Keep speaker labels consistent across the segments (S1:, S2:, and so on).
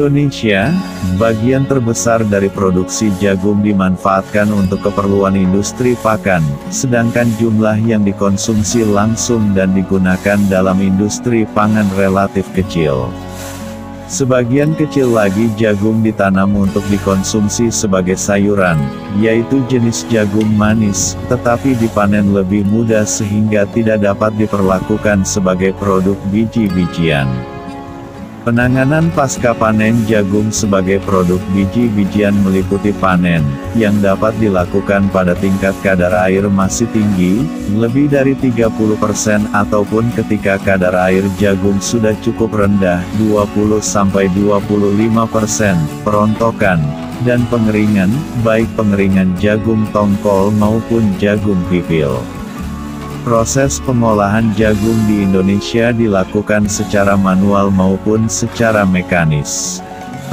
S1: Indonesia, bagian terbesar dari produksi jagung dimanfaatkan untuk keperluan industri pakan, sedangkan jumlah yang dikonsumsi langsung dan digunakan dalam industri pangan relatif kecil. Sebagian kecil lagi jagung ditanam untuk dikonsumsi sebagai sayuran, yaitu jenis jagung manis, tetapi dipanen lebih mudah sehingga tidak dapat diperlakukan sebagai produk biji-bijian. Penanganan pasca panen jagung sebagai produk biji-bijian meliputi panen, yang dapat dilakukan pada tingkat kadar air masih tinggi, lebih dari 30% ataupun ketika kadar air jagung sudah cukup rendah, 20–25%, perontokan, dan pengeringan, baik pengeringan jagung tongkol maupun jagung pipil. Proses pengolahan jagung di Indonesia dilakukan secara manual maupun secara mekanis.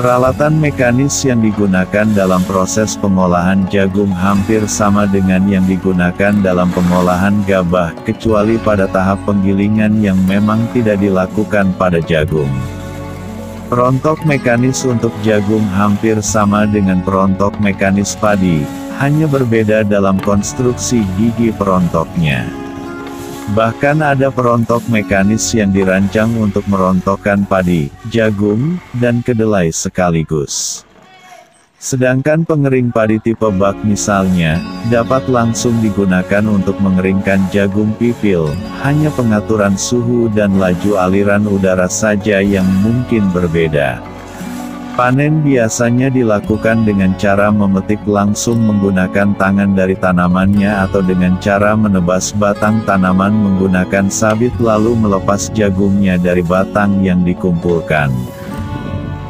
S1: Peralatan mekanis yang digunakan dalam proses pengolahan jagung hampir sama dengan yang digunakan dalam pengolahan gabah, kecuali pada tahap penggilingan yang memang tidak dilakukan pada jagung. Perontok mekanis untuk jagung hampir sama dengan perontok mekanis padi, hanya berbeda dalam konstruksi gigi perontoknya. Bahkan ada perontok mekanis yang dirancang untuk merontokkan padi, jagung, dan kedelai sekaligus. Sedangkan pengering padi tipe bak misalnya, dapat langsung digunakan untuk mengeringkan jagung pipil, hanya pengaturan suhu dan laju aliran udara saja yang mungkin berbeda. Panen biasanya dilakukan dengan cara memetik langsung menggunakan tangan dari tanamannya atau dengan cara menebas batang tanaman menggunakan sabit lalu melepas jagungnya dari batang yang dikumpulkan.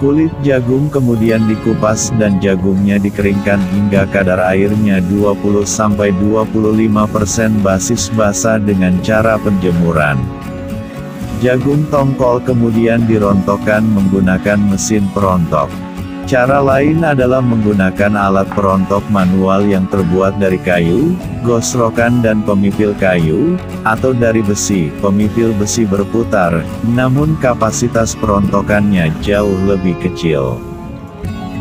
S1: Kulit jagung kemudian dikupas dan jagungnya dikeringkan hingga kadar airnya 20–25% basis basah dengan cara penjemuran. Jagung tongkol kemudian dirontokkan menggunakan mesin perontok. Cara lain adalah menggunakan alat perontok manual yang terbuat dari kayu, gosrokan dan pemipil kayu, atau dari besi, pemipil besi berputar, namun kapasitas perontokannya jauh lebih kecil.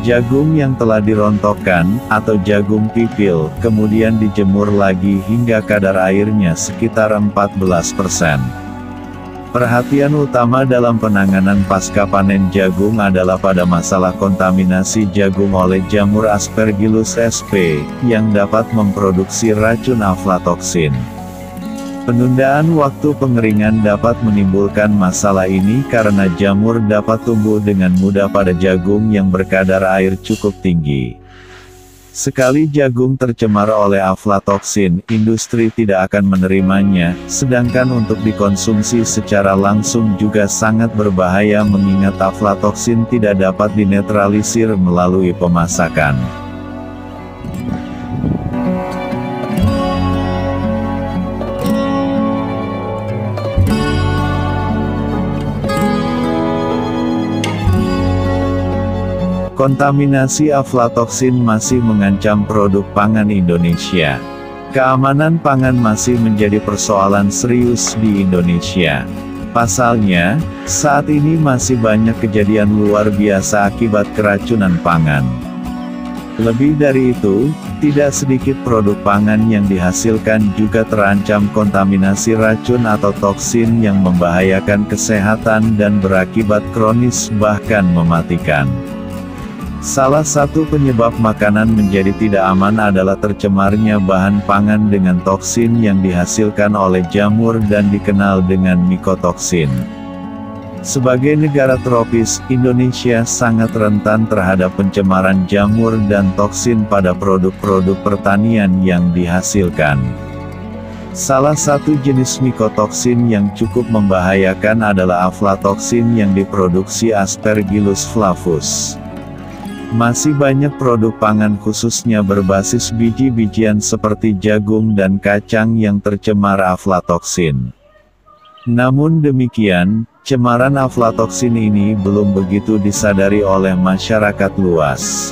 S1: Jagung yang telah dirontokkan, atau jagung pipil, kemudian dijemur lagi hingga kadar airnya sekitar 14%. Perhatian utama dalam penanganan pasca panen jagung adalah pada masalah kontaminasi jagung oleh jamur Aspergillus sp, yang dapat memproduksi racun aflatoksin. Penundaan waktu pengeringan dapat menimbulkan masalah ini karena jamur dapat tumbuh dengan mudah pada jagung yang berkadar air cukup tinggi. Sekali jagung tercemar oleh aflatoksin, industri tidak akan menerimanya, sedangkan untuk dikonsumsi secara langsung juga sangat berbahaya mengingat aflatoksin tidak dapat dinetralisir melalui pemasakan. Kontaminasi aflatoksin masih mengancam produk pangan Indonesia. Keamanan pangan masih menjadi persoalan serius di Indonesia. Pasalnya, saat ini masih banyak kejadian luar biasa akibat keracunan pangan. Lebih dari itu, tidak sedikit produk pangan yang dihasilkan juga terancam kontaminasi racun atau toksin yang membahayakan kesehatan dan berakibat kronis bahkan mematikan. Salah satu penyebab makanan menjadi tidak aman adalah tercemarnya bahan pangan dengan toksin yang dihasilkan oleh jamur dan dikenal dengan mikotoksin. Sebagai negara tropis, Indonesia sangat rentan terhadap pencemaran jamur dan toksin pada produk-produk pertanian yang dihasilkan. Salah satu jenis mikotoksin yang cukup membahayakan adalah aflatoksin yang diproduksi Aspergillus flavus. Masih banyak produk pangan khususnya berbasis biji-bijian seperti jagung dan kacang yang tercemar aflatoksin. Namun demikian, cemaran aflatoksin ini belum begitu disadari oleh masyarakat luas.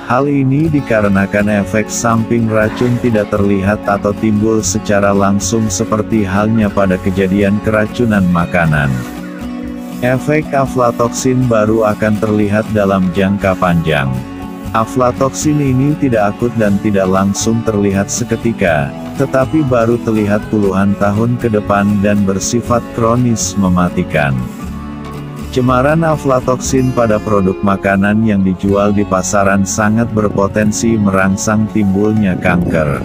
S1: Hal ini dikarenakan efek samping racun tidak terlihat atau timbul secara langsung seperti halnya pada kejadian keracunan makanan. Efek aflatoksin baru akan terlihat dalam jangka panjang. Aflatoksin ini tidak akut dan tidak langsung terlihat seketika, tetapi baru terlihat puluhan tahun ke depan dan bersifat kronis mematikan. Cemaran aflatoksin pada produk makanan yang dijual di pasaran sangat berpotensi merangsang timbulnya kanker.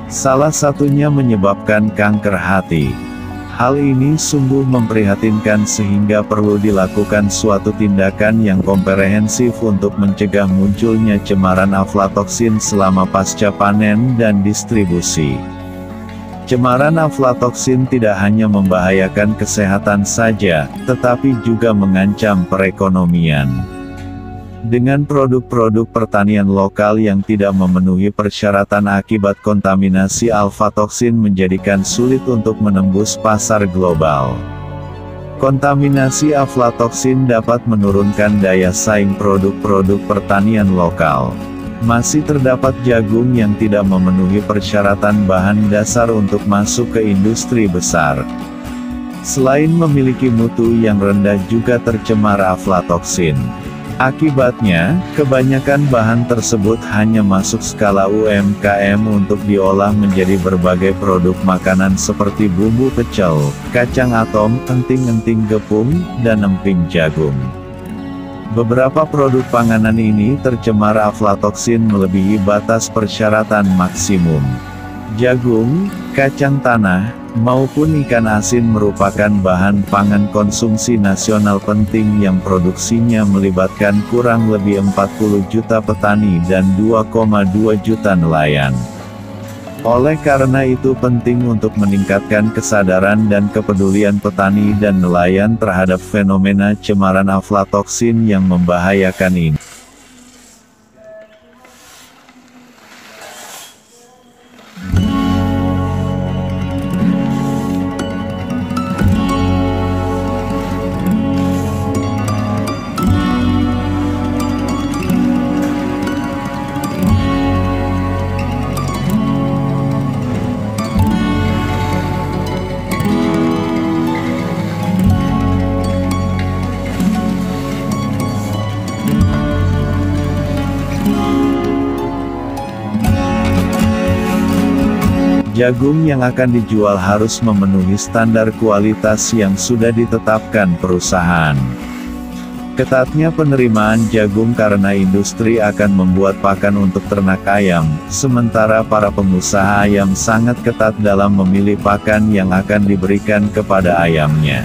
S1: Salah satunya menyebabkan kanker hati. Hal ini sungguh memprihatinkan sehingga perlu dilakukan suatu tindakan yang komprehensif untuk mencegah munculnya cemaran aflatoksin selama pasca panen dan distribusi. Cemaran aflatoksin tidak hanya membahayakan kesehatan saja, tetapi juga mengancam perekonomian. Dengan produk-produk pertanian lokal yang tidak memenuhi persyaratan akibat kontaminasi aflatoksin menjadikan sulit untuk menembus pasar global. Kontaminasi aflatoksin dapat menurunkan daya saing produk-produk pertanian lokal. Masih terdapat jagung yang tidak memenuhi persyaratan bahan dasar untuk masuk ke industri besar. Selain memiliki mutu yang rendah juga tercemar aflatoksin. Akibatnya, kebanyakan bahan tersebut hanya masuk skala UMKM untuk diolah menjadi berbagai produk makanan seperti bumbu pecel, kacang atom, enting-enting gepung, dan emping jagung. Beberapa produk panganan ini tercemar aflatoksin melebihi batas persyaratan maksimum. Jagung, kacang tanah, maupun ikan asin merupakan bahan pangan konsumsi nasional penting yang produksinya melibatkan kurang lebih 40 juta petani dan 2,2 juta nelayan. Oleh karena itu penting untuk meningkatkan kesadaran dan kepedulian petani dan nelayan terhadap fenomena cemaran aflatoksin yang membahayakan ini. Jagung yang akan dijual harus memenuhi standar kualitas yang sudah ditetapkan perusahaan. Ketatnya penerimaan jagung karena industri akan membuat pakan untuk ternak ayam, sementara para pengusaha ayam sangat ketat dalam memilih pakan yang akan diberikan kepada ayamnya.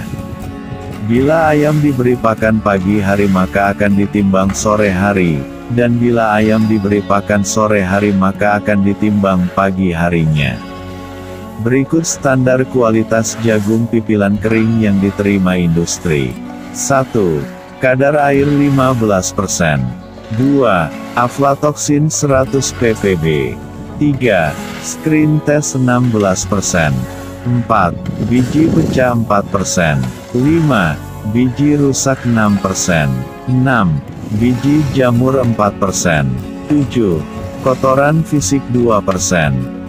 S1: Bila ayam diberi pakan pagi hari maka akan ditimbang sore hari, dan bila ayam diberi pakan sore hari maka akan ditimbang pagi harinya. Berikut standar kualitas jagung pipilan kering yang diterima industri. 1. Kadar air 15%. 2. Aflatoksin 100 ppb. 3. Screen test 16%. 4. Biji pecah 4%. 5. Biji rusak 6%. 6. Biji jamur 4%. 7. Kotoran fisik 2%.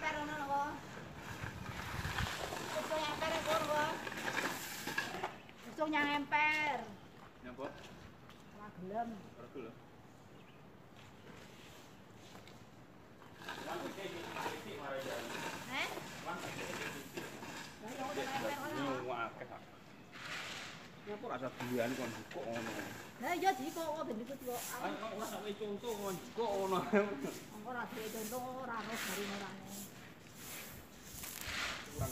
S2: emper ngono kok. Usung emper ngono kok. Usung nyang emper.
S3: Nyapa?
S2: Ora gelem.
S3: Ora gelem.
S2: Heh? Lah yo kok emper ngono.
S3: Akeh. Nyapa rasa bulan kon kok ngono.
S2: Lah iya dikok kok ben ikut kok.
S3: Ora sampe contoh kon kok ngono.
S2: Ora duwe contoh ora harus dari orangnya.
S3: Kurang